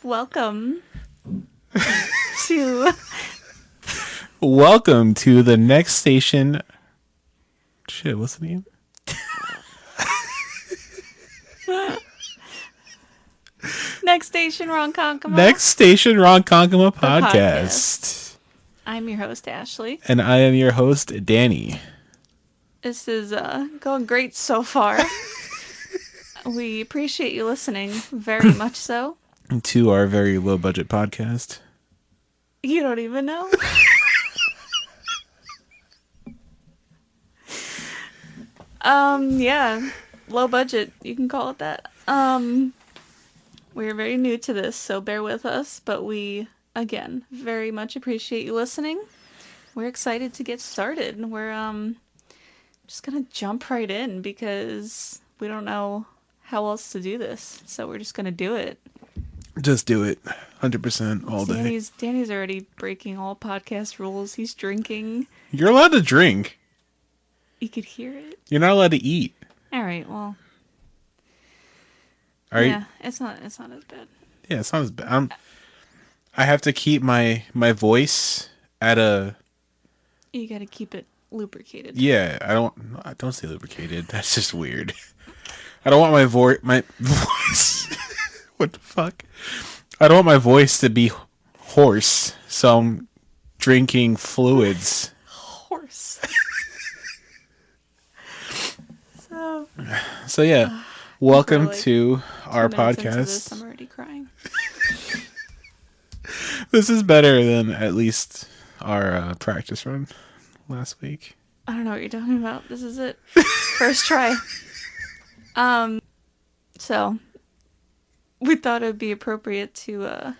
Welcome to Welcome to the next station. Shit, what's the name? Next Station Ronkonkoma, Next station, Ronkonkoma the podcast. I'm your host, Ashley. And I am your host, Danny. This is going great so far. We appreciate you listening very much so. To our very low budget podcast. You don't even know. Yeah, low budget, you can call it that. We're very new to this, so bear with us, but we, again, very much appreciate you listening. We're excited to get started. We're just gonna jump right in because we don't know how else to do this, so we're just gonna do it. Just do it. 100% all day. Danny's already breaking all podcast rules. He's drinking. You're allowed to drink. You could hear it. You're not allowed to eat. All right, well. Are yeah, it's not as bad. Yeah, it's not as bad. I have to keep my voice at a... You gotta keep it lubricated. Yeah, I don't say lubricated. That's just weird. I don't want my voice. What the fuck? I don't want my voice to be hoarse, so I'm drinking fluids. Horse. So yeah, welcome to our 2 minutes into podcast. this, I'm already crying. This is better than at least our practice run last week. I don't know what you're talking about. This is it. First try. So we thought it would be appropriate to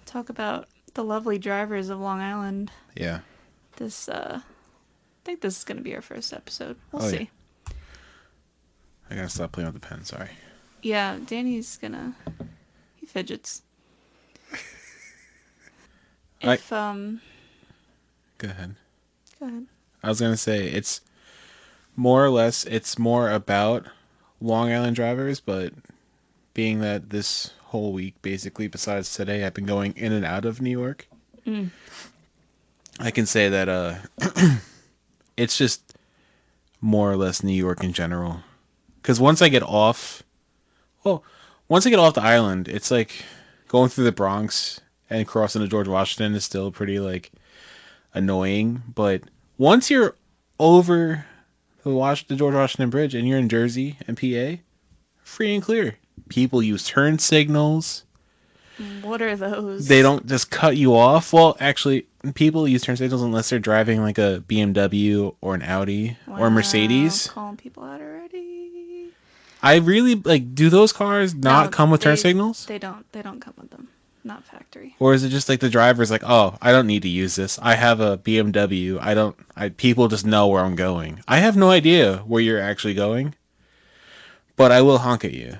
talk about the lovely drivers of Long Island. Yeah. I think this is going to be our first episode. We'll see. Yeah. I gotta stop playing with the pen, sorry. Yeah, Danny's he fidgets. Go ahead. Go ahead. I was gonna say it's more about Long Island drivers, but being that this whole week, basically, besides today, I've been going in and out of New York. I can say that it's just more or less New York in general. Because once I get off the island, it's like going through the Bronx and crossing to George Washington is still pretty like annoying. But once you're over the George Washington Bridge and you're in Jersey and PA, free and clear. People use turn signals. What are those? They don't just cut you off. Well, actually, people use turn signals unless they're driving like a BMW or an Audi or a Mercedes. Calling people out already. I really do those cars not come with turn signals? They don't come with them. Not factory. Or is it just like the driver's like, oh, I don't need to use this. I have a BMW. People just know where I'm going. I have no idea where you're actually going, but I will honk at you.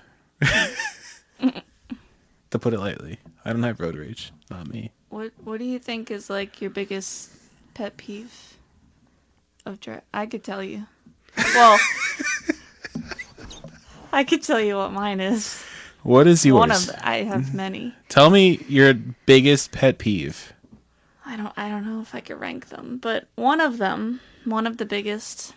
To put it lightly. I don't have road rage. Not me. What do you think is like your biggest pet peeve of drive? I could tell you. Well, I could tell you what mine is. What is yours? I have many. Tell me your biggest pet peeve. I don't know if I could rank them, but one of the biggest.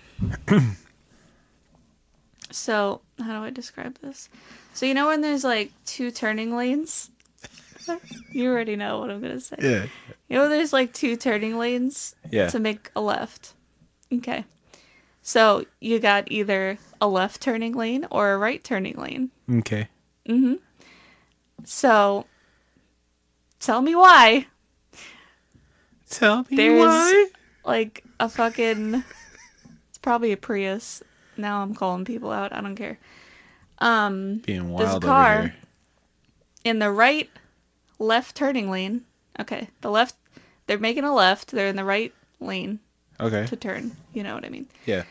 So, how do I describe this? So, you know when there's like 2 turning lanes? You already know what I'm going to say. Yeah. You know there's like 2 turning lanes to make a left. Okay. So, you got either a left turning lane or a right turning lane. Okay. Mm-hmm. So, tell me why. There's like a fucking... It's probably a Prius. Now I'm calling people out. I don't care. Being wild there's a car over here. in the left turning lane. Okay, they're making a left. They're in the right lane. Okay. To turn. You know what I mean? Yeah.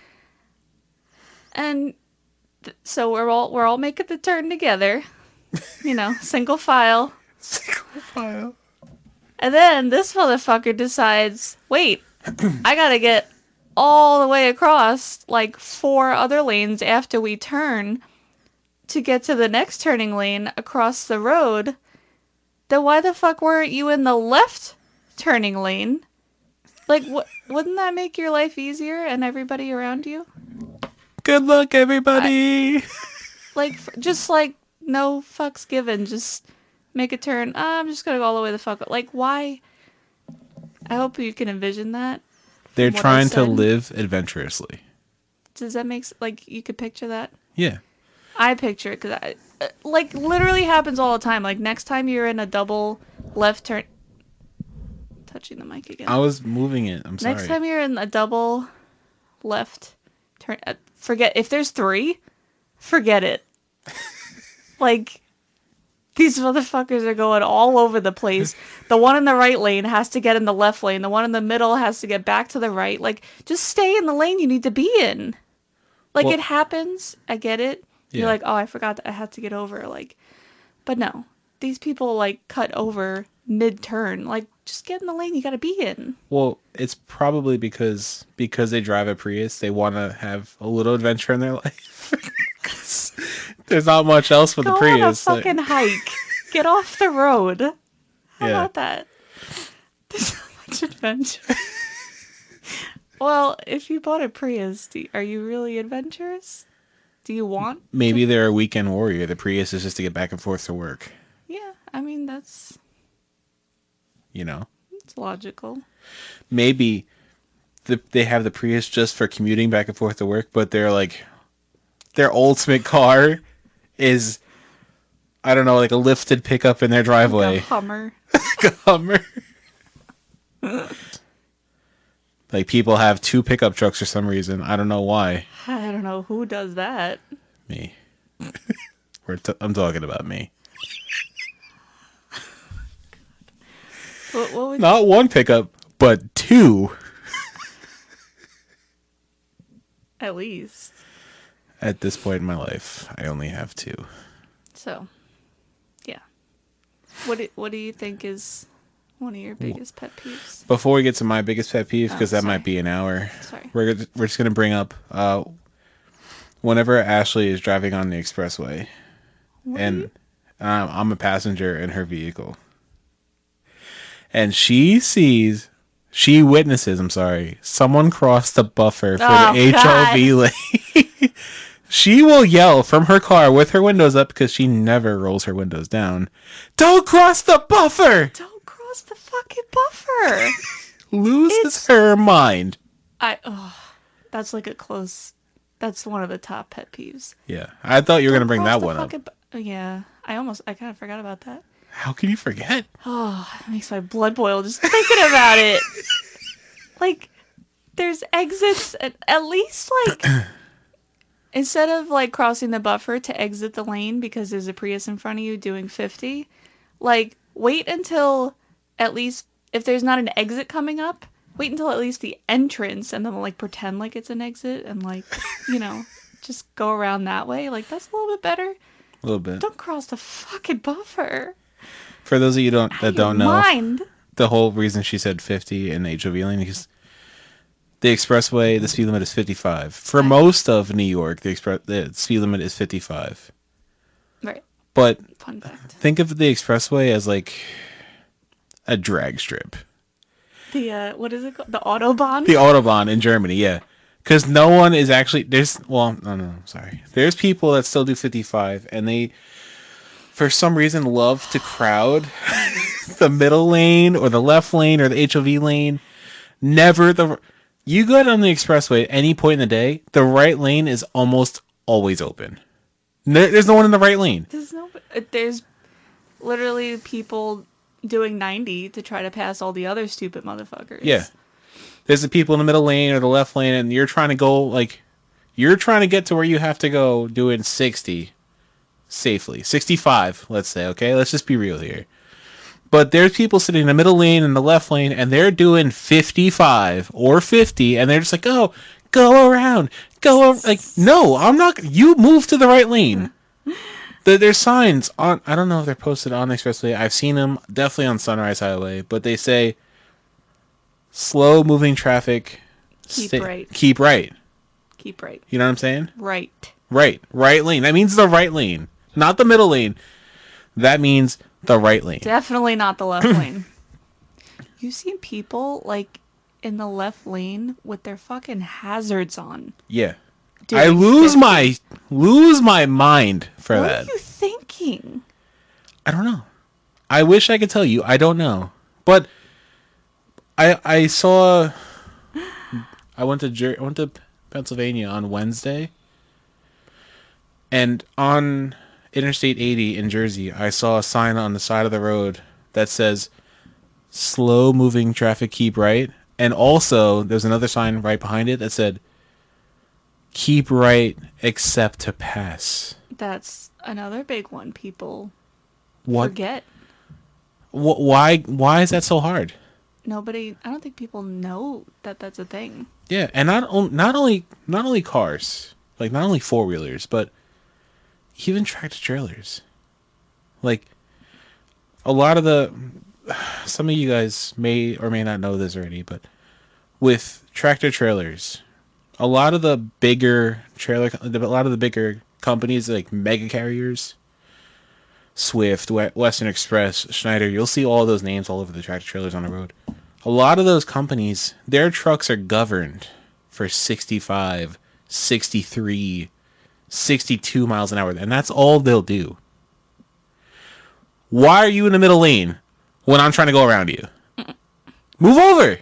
And so we're all making the turn together. Single file. Single file. And then this motherfucker decides, wait, I gotta get all the way across like 4 other lanes after we turn to get to the next turning lane across the road, then why the fuck weren't you in the left turning lane? Like, wouldn't that make your life easier and everybody around you? Good luck, I everybody. like just like no fucks given. Just make a turn. I'm just gonna go all the way the fuck up. Like, why? I hope you can envision that They're from what I trying to said. live adventurously. Does that make like you could picture that? Yeah. I picture it because I like literally happens all the time. Like next time you're in a double left turn, touching the mic I again. was moving it. I'm Next sorry. time you're in a double left turn, forget if there's three, forget it. Like these motherfuckers are going all over the place. The one in the right lane has to get in the left lane. The one in the middle has to get back to the right. Like just stay in the lane you need to be in. Like it Well, happens. I get it. You're yeah. like, oh, I forgot that I had to get over. Like, but no, these people like cut over mid turn. Like, just get in the lane you gotta be in. Well, it's probably because they drive a Prius, they want to have a little adventure in their life. 'Cause there's not much else with the Go on a Prius. Like, fucking hike. Get off the road. How yeah. about that? There's so much adventure. Well, if you bought a Prius, are you really adventurous? Do you want to? Maybe they're a weekend warrior. The Prius is just to get back and forth to work. Yeah, I mean that's You know. it's logical. Maybe they have the Prius just for commuting back and forth to work, but they're like their ultimate car is I don't know, like a lifted pickup in their Like a driveway. Hummer. Like a Hummer. Like people have two pickup trucks for some reason. I don't know why. I don't know who does that. Me. I'm talking about me. What would Not one pickup, but two. at least? At this point in my life, I only have two. So, yeah. What do you think is one of your biggest pet peeves? Before we get to my biggest pet peeve, Oh, because that sorry. might be an hour, Sorry. we're just gonna bring up whenever Ashley is driving on the expressway, What do you? and I'm a passenger in her vehicle, and she witnesses, I'm sorry, someone crossed the buffer for the Oh God! HOV lane. She will yell from her car with her windows up because she never rolls her windows down. Don't cross the buffer! Don't cross the fucking buffer. Loses her mind. That's like a close. That's one of the top pet peeves. Yeah, I thought you were going to Don't bring cross that the one up. fucking. Yeah, I kind of forgot about that. How can you forget? Oh, it makes my blood boil just thinking about it. Like, there's exits at least like instead of like crossing the buffer to exit the lane because there's a Prius in front of you doing 50, like wait until at least if there's not an exit coming up, wait until at least the entrance and then like pretend like it's an exit and like, you know, just go around that way. Like that's a little bit better. A little bit. Don't cross the fucking buffer. For those of you Out that of your don't know, mind. the whole reason she said 50 in the HOV lane is the expressway, the speed limit is 55. For Right. most of New York, the speed limit is 55. Right. But Fun fact. think of the expressway as like a drag strip. The what is it called? The Autobahn? The Autobahn in Germany, yeah. Because no one is actually no, sorry. There's people that still do 55, and they, for some reason, love to crowd the middle lane or the left lane or the HOV lane. Never the. You go on the expressway at any point in the day, the right lane is almost always open. There's no one in the right lane. There's literally people doing 90 to try to pass all the other stupid motherfuckers. Yeah. There's the people in the middle lane or the left lane, and you're trying to go, like, you're trying to get to where you have to go doing 60 safely. 65, let's say, okay? Let's just be real here. But there's people sitting in the middle lane and the left lane, and they're doing 55 or 50, and they're just like, oh, go around. Like, no, I'm not. You move to the right lane. There's signs on, I don't know if they're posted on the expressway. I've seen them definitely on Sunrise Highway, but they say, slow moving traffic. Keep right. Keep right. Keep right. You know what I'm saying? Right. Right. Right lane. That means the right lane. Not the middle lane. That means the right lane. Definitely not the left lane. You've seen people, like, in the left lane with their fucking hazards on. Yeah. I Doing 50. lose my mind for What that. are you thinking? I don't know. I wish I could tell you. I don't know. But I saw I went to Pennsylvania on Wednesday, and on Interstate 80 in Jersey, I saw a sign on the side of the road that says slow moving traffic, keep right. And also there's another sign right behind it that said keep right except to pass. That's another big one people What? forget. Why is that so hard? I don't think people know that that's a thing. Yeah, and not only cars, like not only four-wheelers, but even tractor trailers. Like a lot of the some of you guys may or may not know this already, but with tractor trailers, a lot of the bigger companies like mega carriers, Swift, Western Express, Schneider, you'll see all those names all over the tractor trailers on the road. A lot of those companies, their trucks are governed for 65, 63, 62 miles an hour, and that's all they'll do. Why are you in the middle lane when I'm trying to go around you? Move over.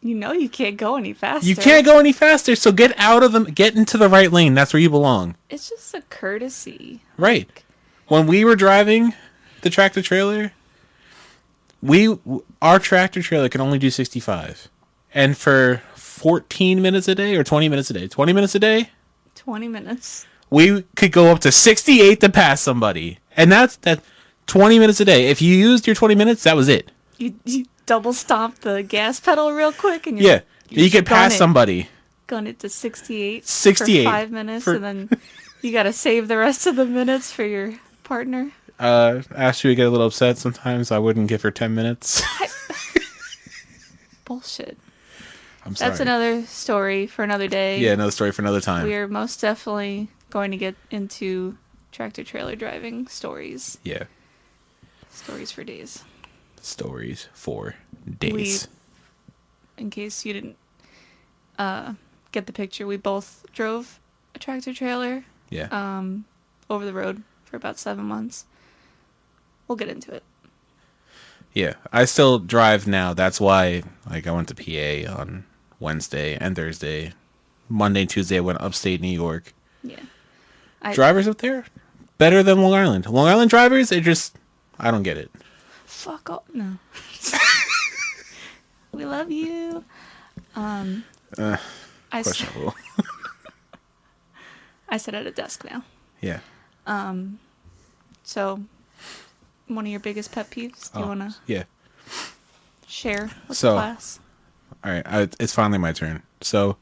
You know you can't go any faster. You can't go any faster, so get out of them. Get into the right lane. That's where you belong. It's just a courtesy. Right. When we were driving the tractor trailer, our tractor trailer can only do 65, and for 14 minutes a day or 20 minutes a day, 20 minutes a day, 20 minutes. we could go up to 68 to pass somebody, and that's 20 minutes a day. If you used your 20 minutes, that was it. You double stomp the gas pedal real quick and Yeah, you could pass somebody. Gun it to 68. 68 for 5 minutes, and then you gotta save the rest of the minutes for your partner. Ashley would get a little upset sometimes. I wouldn't give her 10 minutes. Bullshit. I'm sorry. That's another story for another day. Yeah, another story for another time. We are most definitely going to get into tractor trailer driving stories. Yeah. Stories for days. Stories for days. In case you didn't get the picture, we both drove a tractor trailer. Yeah. Over the road for about 7 months. We'll get into it. Yeah, I still drive now. That's why, like, I went to PA on Wednesday and Thursday. Monday and Tuesday, I went upstate New York. Yeah. Drivers up there, better than Long Island. Long Island drivers, I don't get it. Fuck off. No. We love you. Questionable. I sit at a desk now. Yeah. So, one of your biggest pet peeves? Do you want to share with the class? All right. It's finally my turn. So.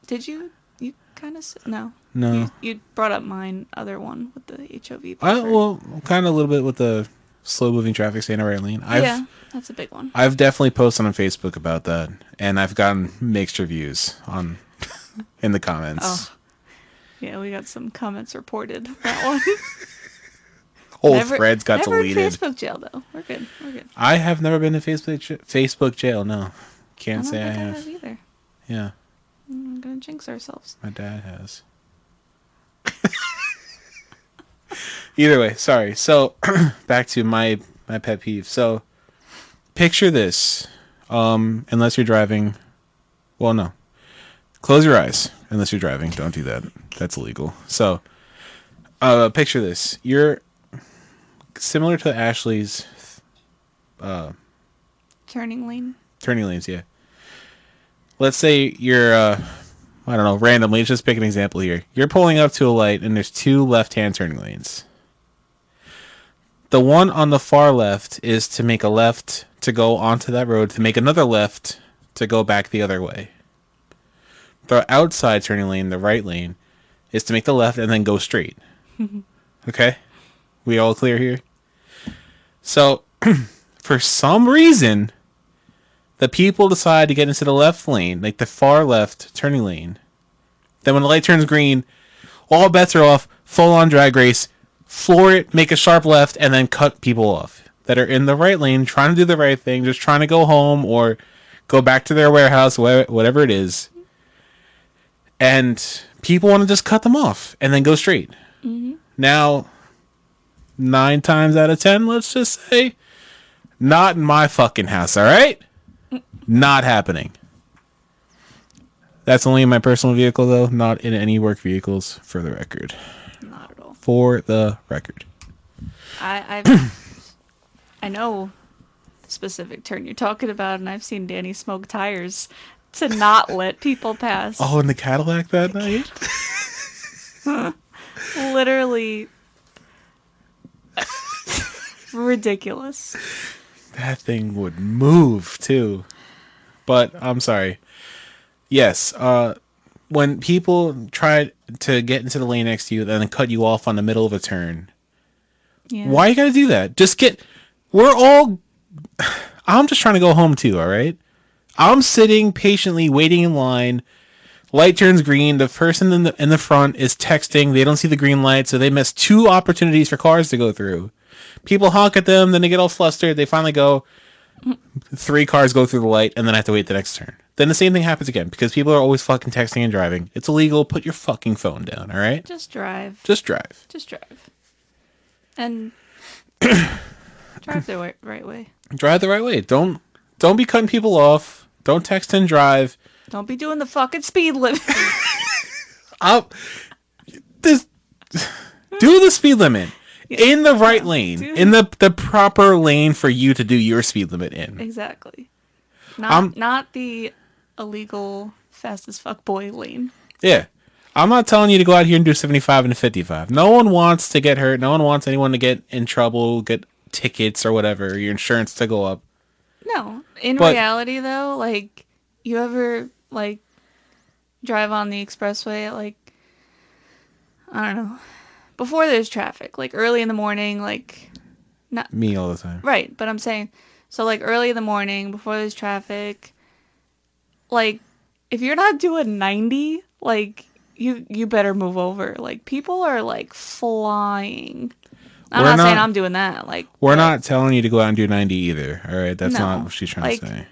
Did you? You kind of... No. No. You brought up mine other one with the HOV. Well, kind of a little bit with the slow-moving traffic staying in the right lane. Yeah, that's a big one. I've definitely posted on Facebook about that, and I've gotten mixed reviews in the comments. Oh. Yeah, we got some comments reported. That one. Whole threads got deleted. Never in Facebook jail, though. We're good. I have never been to Facebook jail, no. Can't say I have. Either. Yeah. I'm going to jinx ourselves. My dad has. Either way, sorry. So, back to my pet peeve. So, picture this. Unless you're driving. Well, no. Close your eyes. Unless you're driving. Don't do that. That's illegal. So, picture this. You're similar to Ashley's turning lanes, yeah. Let's say you're I don't know, randomly, let's just pick an example here. You're pulling up to a light and there's two left-hand turning lanes. The one on the far left is to make a left to go onto that road, to make another left to go back the other way. The outside turning lane, the right lane, is to make the left and then go straight. Okay? We all clear here? So, for some reason, the people decide to get into the left lane, like the far left turning lane. Then when the light turns green, All bets are off. Full on drag race. Floor it, make a sharp left, and then cut people off that are in the right lane, trying to do the right thing, just trying to go home or go back to their warehouse, whatever it is. And people want to just cut them off and then go straight. Mm-hmm. Now, 9 times out of 10, let's just say, not in my fucking house, all right? Not happening. That's only in my personal vehicle, though, not in any work vehicles, for the record. Not at all. For the record. I know the specific turn you're talking about, and I've seen Danny smoke tires to not let people pass. Oh, in the Cadillac that night? Literally ridiculous. That thing would move, too. But, I'm sorry. Yes, when people try to get into the lane next to you and then cut you off on the middle of a turn, why you gotta do that? I'm just trying to go home, too, alright? I'm sitting patiently waiting in line. Light turns green. The person in the front is texting. They don't see the green light, so they miss 2 opportunities for cars to go through. People honk at them, then they get all flustered. They finally go. 3 cars go through the light, and then I have to wait the next turn. Then the same thing happens again, because people are always fucking texting and driving. It's illegal. Put your fucking phone down, alright? Just drive. Just drive. Just drive. And drive the right way. Drive the right way. Don't be cutting people off. Don't text and drive. Don't be doing the fucking speed limit. Do the speed limit. In the right lane. In the proper lane for you to do your speed limit in. Exactly. Not the illegal fast as fuck boy lane. Yeah. I'm not telling you to go out here and do 75 and 55. No one wants to get hurt. No one wants anyone to get in trouble, get tickets or whatever, your insurance to go up. No. In reality, though, like, you ever, like, drive on the expressway at, like, I don't know, before there's traffic, like, early in the morning, like, not... Me all the time. Right, but I'm saying, so, like, early in the morning, before there's traffic, like, if you're not doing 90, like, you better move over. Like, people are, like, flying. I'm not saying I'm doing that. Like, we're not telling you to go out and do 90 either. All right, that's not what she's trying to say.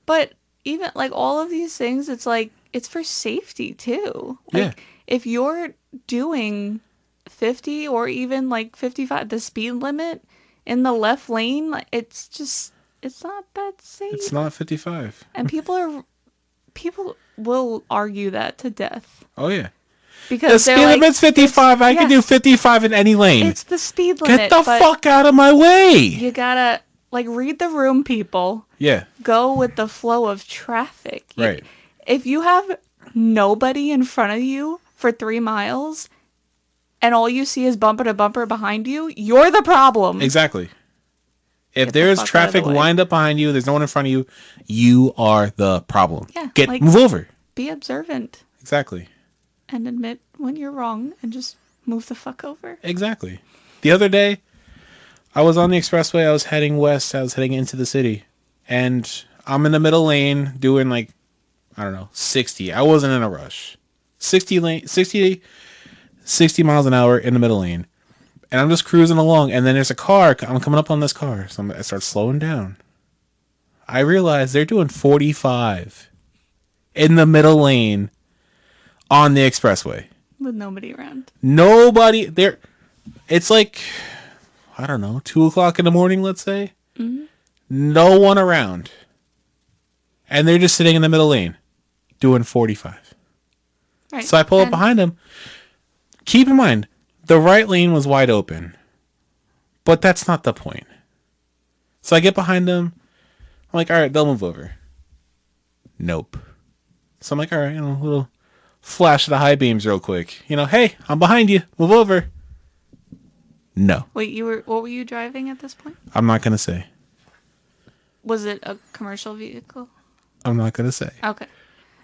But even like all of these things, it's like it's for safety too. Like if you're doing 50 or even like 55, the speed limit in the left lane, like, it's not that safe. It's not 55. And people will argue that to death. Oh yeah. Because the speed limit's 55. I can do 55 in any lane. It's the speed limit. Get the fuck out of my way. You gotta, like, read the room, people. Yeah. Go with the flow of traffic. Right. If you have nobody in front of you for 3 miles and all you see is bumper to bumper behind you, you're the problem. Exactly. If there's traffic lined up behind you, there's no one in front of you, you are the problem. Yeah. Move over. Be observant. Exactly. And admit when you're wrong and just move the fuck over. Exactly. The other day, I was on the expressway. I was heading west. I was heading into the city. And I'm in the middle lane doing like, I don't know, 60. I wasn't in a rush. 60 miles an hour in the middle lane. And I'm just cruising along. And then there's a car. I'm coming up on this car. So I start slowing down. I realize they're doing 45 in the middle lane. On the expressway. With nobody around. Nobody there. It's like, I don't know, 2 o'clock in the morning, let's say. Mm-hmm. No one around. And they're just sitting in the middle lane doing 45. Right. So I pull up behind them. Keep in mind, the right lane was wide open. But that's not the point. So I get behind them. I'm like, all right, they'll move over. Nope. So I'm like, all right, a little flash of the high beams real quick. Hey, I'm behind you. Move over. No. Wait, what were you driving at this point? I'm not going to say. Was it a commercial vehicle? I'm not going to say. Okay.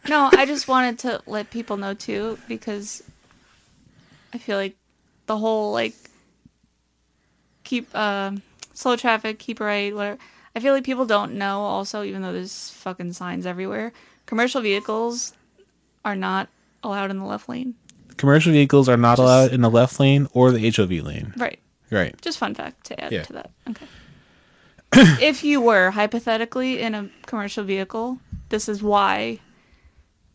No, I just wanted to let people know too, because I feel like the whole, like, keep, slow traffic, keep right, whatever. I feel like people don't know also, even though there's fucking signs everywhere, commercial vehicles are not allowed in the left lane. Commercial vehicles are not Just allowed in the left lane or the HOV lane. right. Right. Just fun fact to add Yeah. to that. Okay. If you were hypothetically in a commercial vehicle, this is why.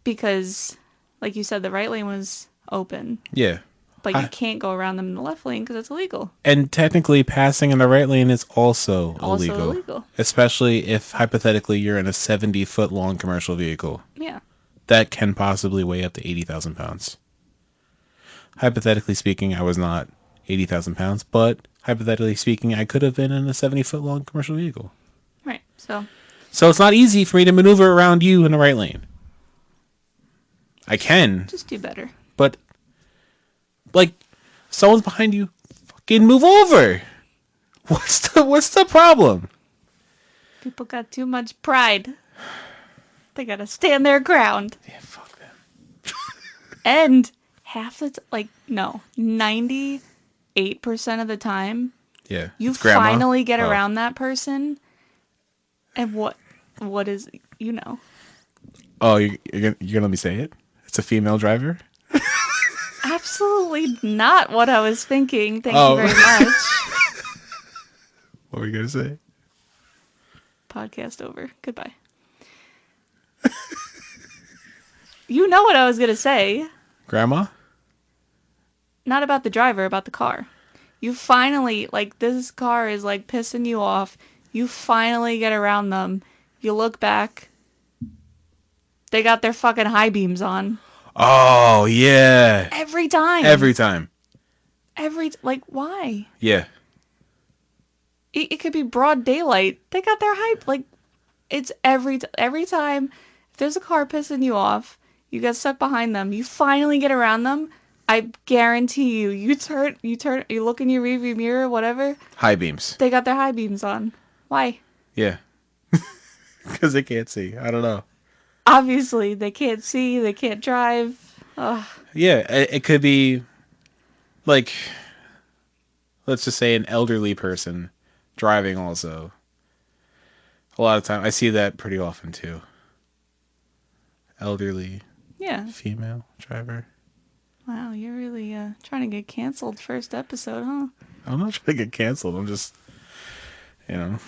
Because, like you said, the right lane was open, Yeah. but you can't go around them in the left lane because it's illegal. And technically, passing in the right lane is also Also illegal. illegal. Especially if, hypothetically, you're in a 70-foot long commercial vehicle. Yeah. That can possibly weigh up to 80,000 pounds. Hypothetically speaking, I was not 80,000 pounds, but hypothetically speaking, I could have been in a 70-foot long commercial vehicle. Right. So it's not easy for me to maneuver around you in the right lane. I can, just do better. but, like, someone's behind you, fucking move over. What's the problem? People got too much pride. They gotta stand their ground. Yeah, fuck them. And half the like no, 98% of the time, Yeah, you it's grandma. finally get around that person. And what is Oh, you're gonna let me say it? It's a female driver. Absolutely not what I was thinking. Thank Oh. you very much. What were you gonna say? Podcast over. Goodbye. You know what I was gonna say. Grandma? Not about the driver, about the car. You finally, like, this car is, like, pissing you off. You finally get around them. You look back. They got their fucking high beams on. Oh, yeah. Every time. Every time. Like, why? Yeah. It could be broad daylight. They got their high, like, it's every time. If there's a car pissing you off, you get stuck behind them, you finally get around them, I guarantee you, you look in your rearview mirror, whatever. High beams. They got their high beams on. Why? Yeah. Because they can't see. I don't know. Obviously, they can't see, they can't drive. Ugh. Yeah, it could be, like, let's just say an elderly person driving also. A lot of time, I see that pretty often too. Elderly Yeah. female driver. Wow, you're really trying to get canceled first episode, huh? I'm not trying to get canceled. I'm just, you know.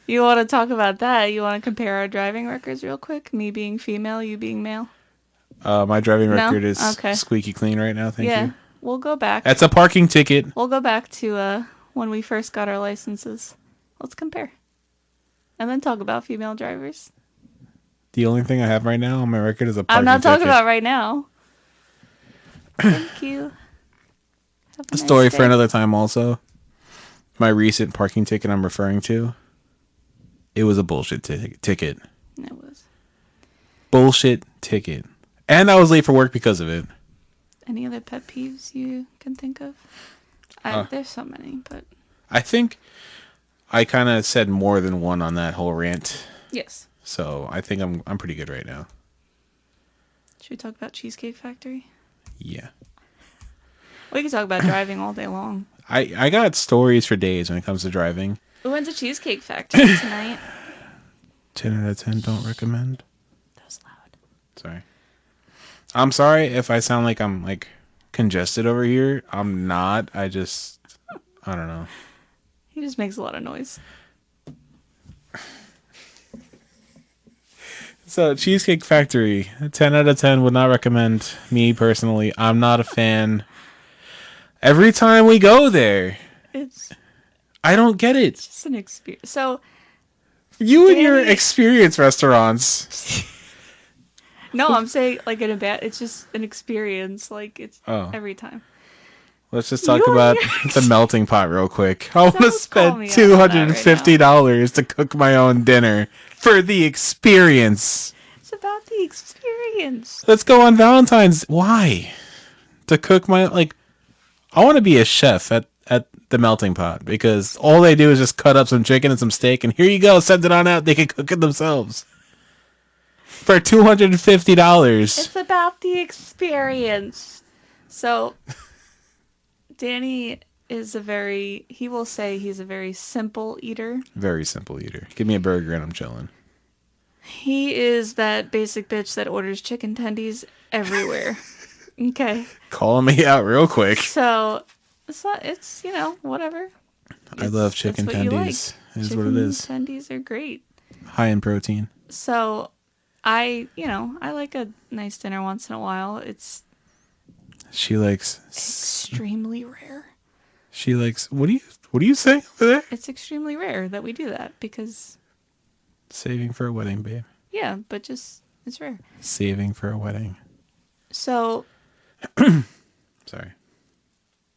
You wanna talk about that? You wanna compare our driving records real quick? Me being female, you being male. My driving No? record is Okay. squeaky clean right now. Thank Yeah, you. we'll go back. That's a parking ticket. We'll go back to when we first got our licenses. Let's compare. And then talk about female drivers. The only thing I have right now on my record is a parking I'm not talking ticket. about right now. Thank you. Have a A story nice for day. another time also. My recent parking ticket I'm referring to. It was a bullshit ticket. It was. Bullshit ticket. And I was late for work because of it. Any other pet peeves you can think of? There's so many, but I think I kind of said more than one on that whole rant. yes. So I think I'm pretty good right now. Should we talk about Cheesecake Factory? Yeah. We can talk about driving all day long. I got stories for days when it comes to driving. We went to Cheesecake Factory tonight. 10 out of 10 don't recommend. That was loud. Sorry. I'm sorry if I sound like I'm like congested over here. I'm not. I don't know. He just makes a lot of noise. So Cheesecake Factory, 10 out of 10 would not recommend. Me personally, I'm not a fan. Every time we go there, It's I don't get it. just an experience. So, You and your Danny- experience restaurants. no, I'm saying like in a bad. It's just an experience. Like it's Oh. every time. Let's just talk You and about your- the melting pot real quick. I want to Don't call spend me out on that right $250 to cook my own dinner for the experience. It's about the experience. Let's go on Valentine's. Why? To cook my I want to be a chef at the melting pot because all they do is just cut up some chicken and some steak and here you go, send it on out. They can cook it themselves for $250. It's about the experience. So, Danny is he will say he's a very simple eater. Very simple eater. Give me a burger and I'm chilling. He is that basic bitch that orders chicken tendies everywhere. Okay. Calling me out real quick. So it's whatever. I love It's chicken what you like. tendies. It is what it Chicken is. tendies are great. High in protein. So I like a nice dinner once in a while. It's She likes. extremely rare. She likes. What do you say over there? It's extremely rare that we do that because Saving for a wedding, babe. yeah, but just it's rare. Saving for a wedding. So Sorry.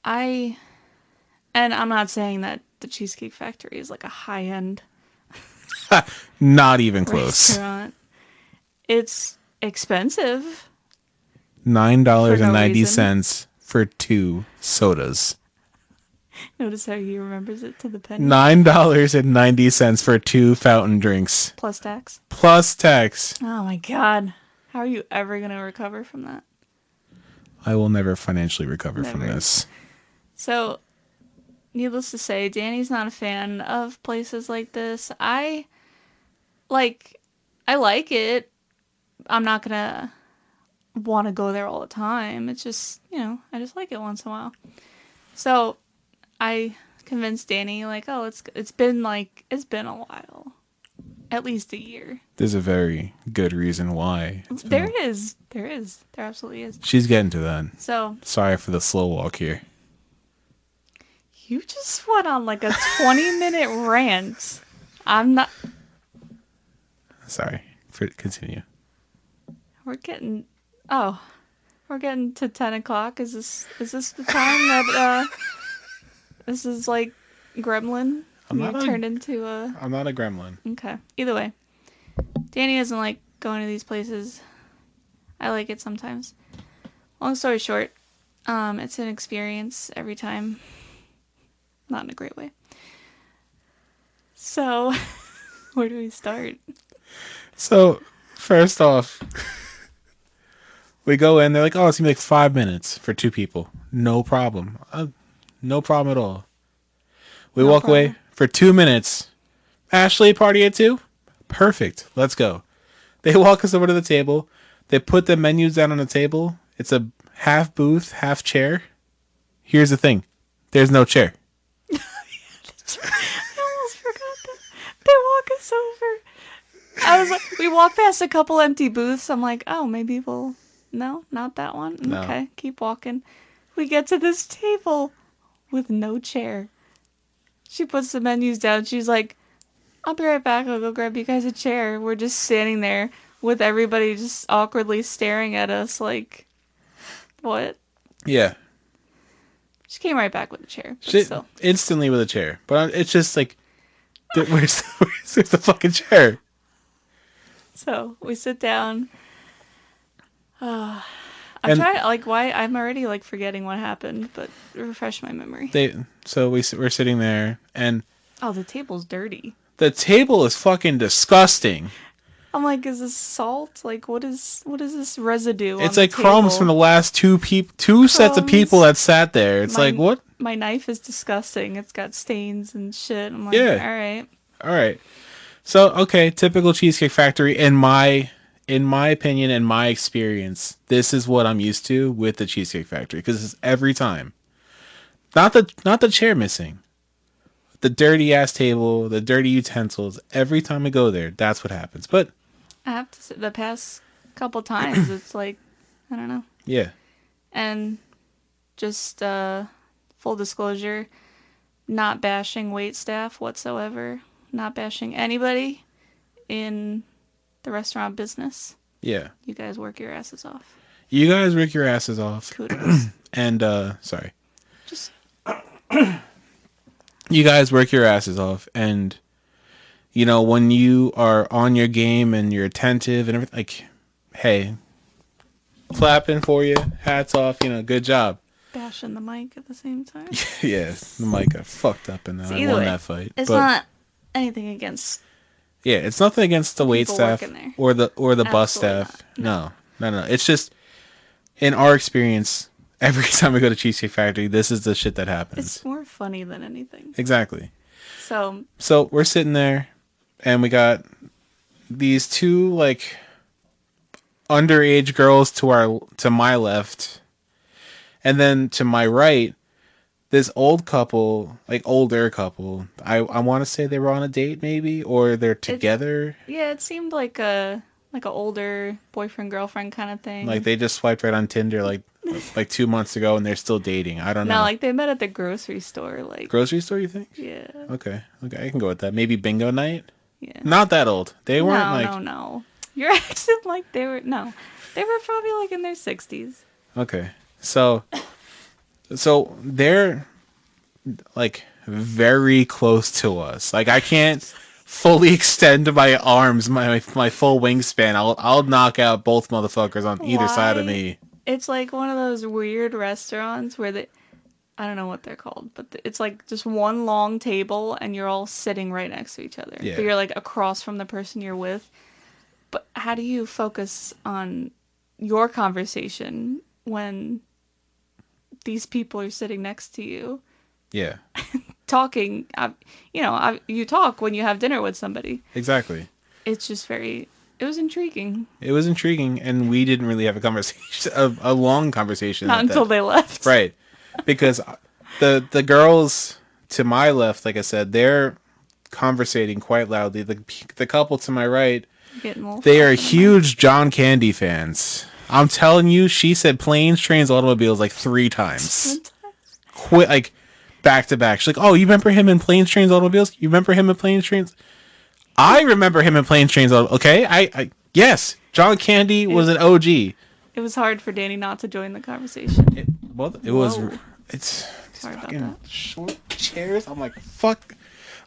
I and I'm not saying that the Cheesecake Factory is like a high end Not even close. restaurant. It's expensive for no reason. $9.90 for 2 sodas. Notice how he remembers it to the penny. $9.90 for 2 fountain drinks. Plus tax. Plus tax. Oh my god. How are you ever going to recover from that? I will never financially recover from Never. this. So, needless to say, Danny's not a fan of places like this. Like I like it. I'm not going to want to go there all the time. It's just, I just like it once in a while. So, I convinced Danny like, "Oh, it's been a while. At least a year." There's a very good reason why. There is. There is. There absolutely is. She's getting to that. So, Sorry for the slow walk here. you just went on like a 20-minute rant. I'm not. Sorry. Continue. We're getting. Oh, we're getting to 10 o'clock. Is this the time that this is like Gremlin? You turned into a. I'm not a gremlin. Okay. Either way, Danny doesn't like going to these places. I like it sometimes. Long story short, it's an experience every time. Not in a great way. So, where do we start? So, first off, we go in. They're like, "Oh, it's gonna be like 5 minutes for 2 people. No problem. No problem at all." We No walk problem. away for 2 minutes. Ashley, party at 2? Perfect. Let's go. They walk us over to the table. They put the menus down on the table. It's a half booth, half chair. Here's the thing. There's no chair. I almost forgot that. They walk us over. I was like, we walk past a couple empty booths. I'm like, oh, maybe we'll. No, not that one. No. Okay, keep walking. We get to this table with no chair. She puts the menus down. She's like, I'll be right back. I'll go grab you guys a chair. We're just standing there with everybody just awkwardly staring at us like, what? Yeah. She came right back with a chair. But still. Instantly with a chair. But it's just like, where's the fucking chair? So we sit down. I'm And- trying, like, why? I'm already, like, forgetting what happened, but refresh my memory. We're sitting there, and Oh, the table's dirty. the table is fucking disgusting. I'm like, is this salt? Like, what is this residue? It's on like the crumbs table? from the last two sets of Crumbs. people that sat there. It's like, what? My knife is disgusting. It's got stains and shit. I'm like, Yeah. all right. All right. So, okay, typical Cheesecake Factory. In my opinion and my experience, this is what I'm used to with the Cheesecake Factory because it's every time. Not the chair missing. The dirty ass table, the dirty utensils. Every time I go there, that's what happens. But I have to say, the past couple times, it's like, I don't know. yeah. And just full disclosure, not bashing wait staff whatsoever. Not bashing anybody in the restaurant business. Yeah. You guys work your asses off. You guys work your asses off. Kudos. And sorry. Just You guys work your asses off, and you know when you are on your game and you're attentive and everything, like, hey, clapping for you, hats off, good job. bashing the mic at the same time. Yeah, the mic got fucked up and then I won that fight. It's but, not anything against. Yeah, it's nothing against the wait people staff working there. or the bus Absolutely staff. not. No. It's just in our experience. Every time we go to Cheesecake Factory, this is the shit that happens. It's more funny than anything. Exactly. So we're sitting there, and we got these two like underage girls to my left, And then to my right, this old couple, like older couple. I want to say they were on a date, maybe, or they're It together. yeah, it seemed like a older boyfriend girlfriend kind of Like thing. they just swiped right on Tinder like 2 months ago, and they're still dating. I don't No, know. like they met at the grocery store. Like Grocery store, you think? yeah, Okay, okay, I can go with that. Maybe bingo night. yeah. Not that old. They weren't No, like no, no. You're acting like they were no. They were probably like in their 60s. okay. So they're like very close to us. Like I can't fully extend my arms, my full wingspan. I'll knock out both motherfuckers on either side of Why? me. It's like one of those weird restaurants where they I don't know what they're called, but it's like just one long table and you're all sitting right next to each other. But Yeah. you're like across from the person you're with. But how do you focus on your conversation when these people are sitting next to you Yeah. talking? You talk when you have dinner with somebody. Exactly. It's just it was intriguing. It was intriguing, and we didn't really have a conversation, a long conversation Not at until that. they left. Right. Because the girls to my left, like I said, they're conversating quite loudly. The couple to my right, Getting a little they are fresh in the mic. huge John Candy fans. I'm telling you, she said planes, trains, automobiles like 3 times. Quit like back to back. She's like, "Oh, you remember him in planes, trains, automobiles? You remember him in planes, trains?" I remember him in planes, trains, automobiles. Okay, I yes, John Candy was It, an OG. it was hard for Danny not to join the conversation. It was. Whoa. It's these Sorry about fucking that. short chairs. I'm like fuck.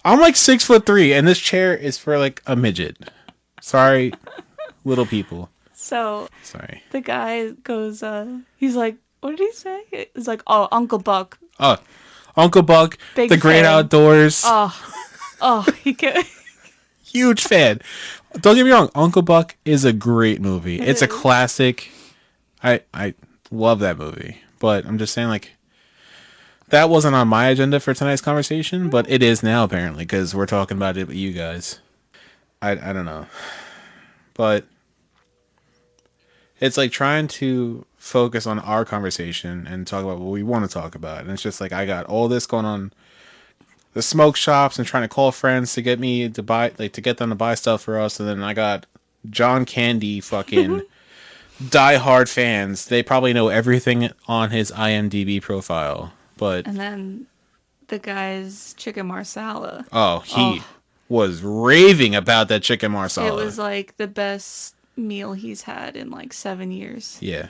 I'm like 6'3", and this chair is for like a midget. Sorry, little people. So Sorry. the guy goes, he's like, what did he say? He's like, oh, Uncle Buck, Oh, Uncle Buck, big The Great fan. Outdoors, Oh, he can. huge fan. Don't get me wrong, Uncle Buck is a great movie. It It's a is. classic. I love that movie, but I'm just saying like that wasn't on my agenda for tonight's conversation, but it is now apparently because we're talking about it with you guys. I don't know, but it's like trying to focus on our conversation and talk about what we want to talk about, and it's just like I got all this going on, the smoke shops, and trying to call friends to get me to buy, like to get them to buy stuff for us, and then I got John Candy fucking die-hard fans. They probably know everything on his IMDb profile, but And then the guy's chicken marsala. oh, he Oh, was raving about that chicken it marsala. was like the best meal he's had in like 7 years. Yeah.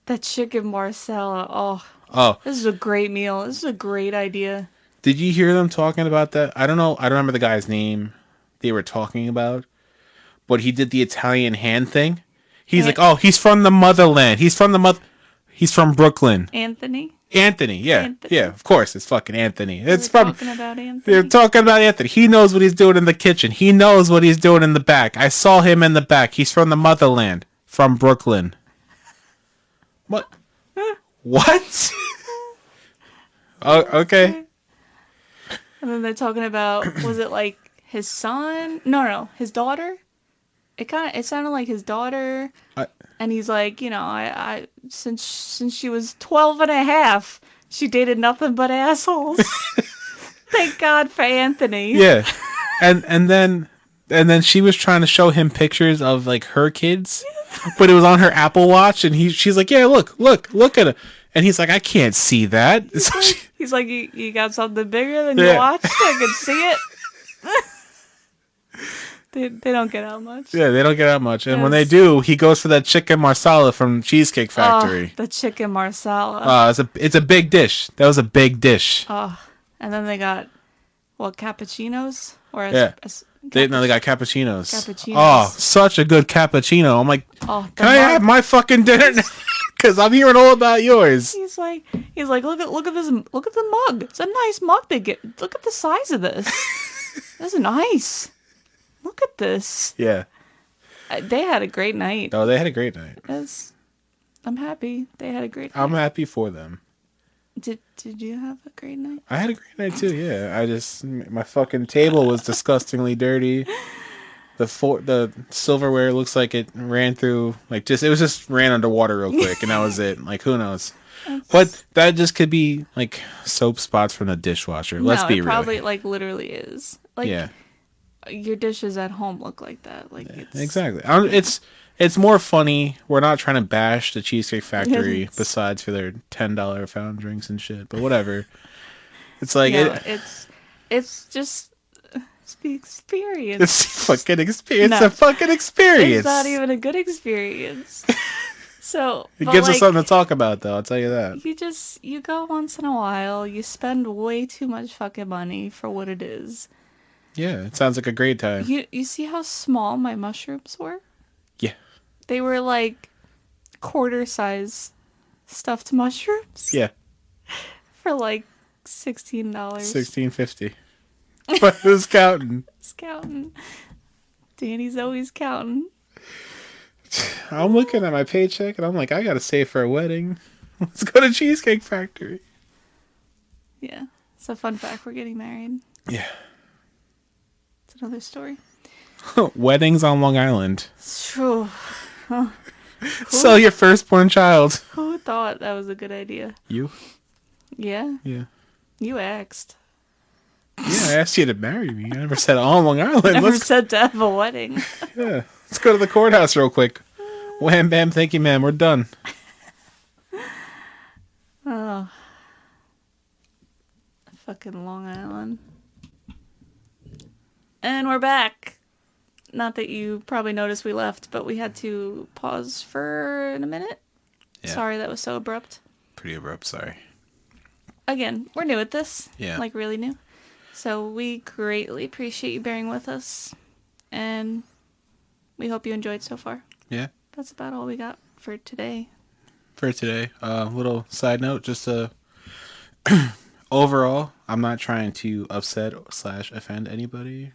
That chicken marsala. Oh, Oh, this is a great meal. This is a great idea. did you hear them talking about that? I don't know. I don't remember the guy's name they were talking about, but he did the Italian hand thing. He's like, "Oh, he's from the motherland. He's from the mother. He's from Brooklyn." Anthony. Anthony, yeah, Anthony. yeah, of course, it's fucking Anthony. They It's were from. talking about They're Anthony. talking about Anthony. He knows what he's doing in the kitchen. He knows what he's doing in the back. I saw him in the back. He's from the motherland, from Brooklyn. What? What? Oh, okay. And then they're talking about was it like his son? No, his daughter. It sounded like his daughter, I, and he's like, I since she was 12 and a half, she dated nothing but assholes. Thank God for Anthony. yeah, and then she was trying to show him pictures of like her kids, but it was on her Apple Watch, and she's like, yeah, look at it, and he's like, I can't see that. So He's like, you got something bigger than Yeah. you watched? I can see it. They don't get out much. yeah, they don't get out much, and when they Yes. do, he goes for that chicken marsala from Cheesecake Factory. Oh, the chicken marsala. It's a big dish. That was a big dish. Oh, and then they got what cappuccinos or Yeah. They got cappuccinos. Cappuccinos. Oh, such a good cappuccino. I'm like, oh, the can I mug. have my fucking dinner now? Because I'm hearing all about yours. He's like, look at this, look at the mug. It's a nice mug they get. Look at the size of this. This is nice. Look at this. Yeah. They had a great night. Oh, they had a great night. I'm happy they had a great night. I'm happy for them. Did you have a great night? I had a great night too. Yeah. My fucking table was disgustingly dirty. The silverware looks like it ran through it was just ran underwater real quick, and that was it. Like, who knows? But that just could be like soap spots from the dishwasher. Let's No, be it real probably here. like literally is. Like Yeah, your dishes at home look like that. Like it's exactly. yeah. It's more funny. We're not trying to bash the Cheesecake Factory It's besides for their $10 fountain drinks and shit. But whatever. It's like no, it's just it's the it's experience. fucking experience. It's a No, fucking it's not experience. even a good experience. So, It but gives us something like to talk about, though. I'll tell you that. you go once in a while, you spend way too much fucking money for what it is. Yeah, it sounds like a great time. You see how small my mushrooms were? Yeah, They were like quarter size stuffed mushrooms yeah, for like $16. 16.50. But who's counting? It's counting. Danny's always counting. I'm looking at my paycheck and I'm like, I gotta save for a wedding. Let's go to Cheesecake Factory. Yeah. It's a fun fact. We're getting married. Yeah. It's another story. Weddings on Long Island. Phew. Sell Who your firstborn child. who thought that was a good idea? You? Yeah, Yeah. you asked. Yeah, I asked you to marry me. I never said on Long Island. Never said to have a wedding. Yeah. Let's go to the courthouse real quick. Wham bam, thank you, ma'am. We're done. Oh, fucking Long Island. And we're back. Not that you probably noticed we left, but we had to pause for a minute. Yeah. Sorry that was so abrupt. Pretty abrupt, sorry. Again, we're new at this. Yeah. Like, really new. So we greatly appreciate you bearing with us. And we hope you enjoyed so far. Yeah. That's about all we got for today. For today, little side note, just overall, I'm not trying to upset slash offend anybody.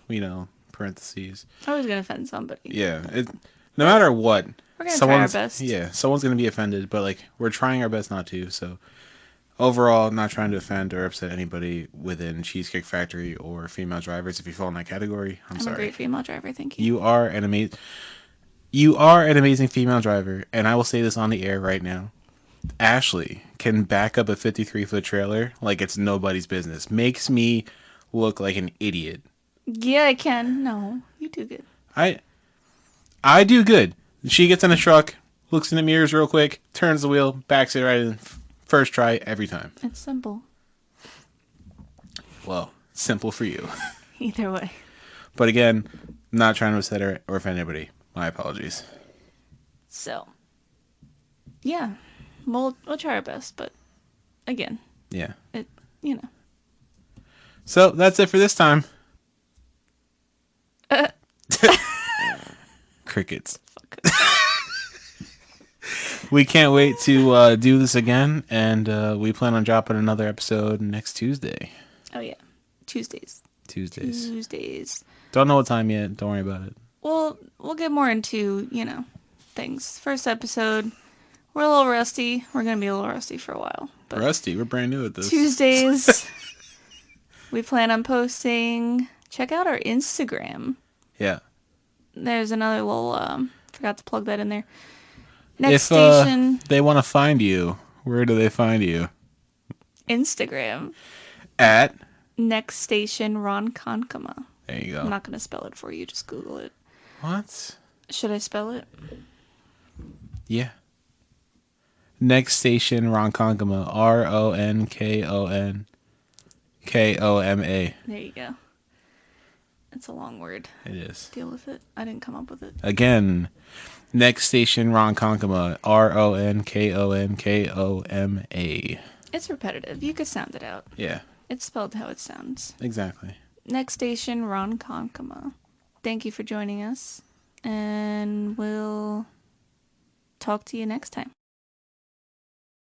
You know, parentheses. I was going to offend somebody. Yeah, no matter what, We're going to try our best. someone's gonna be offended, but like we're trying our best not to. So overall, not trying to offend or upset anybody within Cheesecake Factory or female drivers. If you fall in that category, I'm I'm a sorry. great female driver, thank you. You are an amazing female driver, and I will say this on the air right now. Ashley can back up a 53-foot trailer like it's nobody's business. Makes me look like an idiot. Yeah, I can. No, you do good. I I do good. She gets in a truck, looks in the mirrors real quick, turns the wheel, backs it right in. First try every time. It's simple. Well, simple for you. Either way. But again, not trying to upset or offend anybody. My apologies. So, yeah, we'll try our best, but again, Yeah. it you know. So that's it for this time. Crickets. We can't wait to do this again, and we plan on dropping another episode next Tuesday. Oh yeah, Tuesdays. Don't know what time yet. Don't worry about it. We'll get more into things. First episode, we're a little rusty. We're gonna be a little rusty for a while. But Rusty, we're brand new at this. Tuesdays, we plan on posting. Check out our Instagram. Yeah. There's another little. Forgot to plug that in there. Next If station. they want to find you, where do they find you? Instagram. At. Next station Ronkonkoma. There you go. I'm not gonna spell it for you. Just Google it. What? Should I spell it? Yeah. Next station Ronkonkoma. Ronkonkoma. There you go. It's a long word. It is. Deal with it. I didn't come up with it. Again, next station Ronkonkoma. Ronkonkoma. It's repetitive. You could sound it out. Yeah. It's spelled how it sounds. Exactly. Next station Ronkonkoma. Thank you for joining us, and we'll talk to you next time.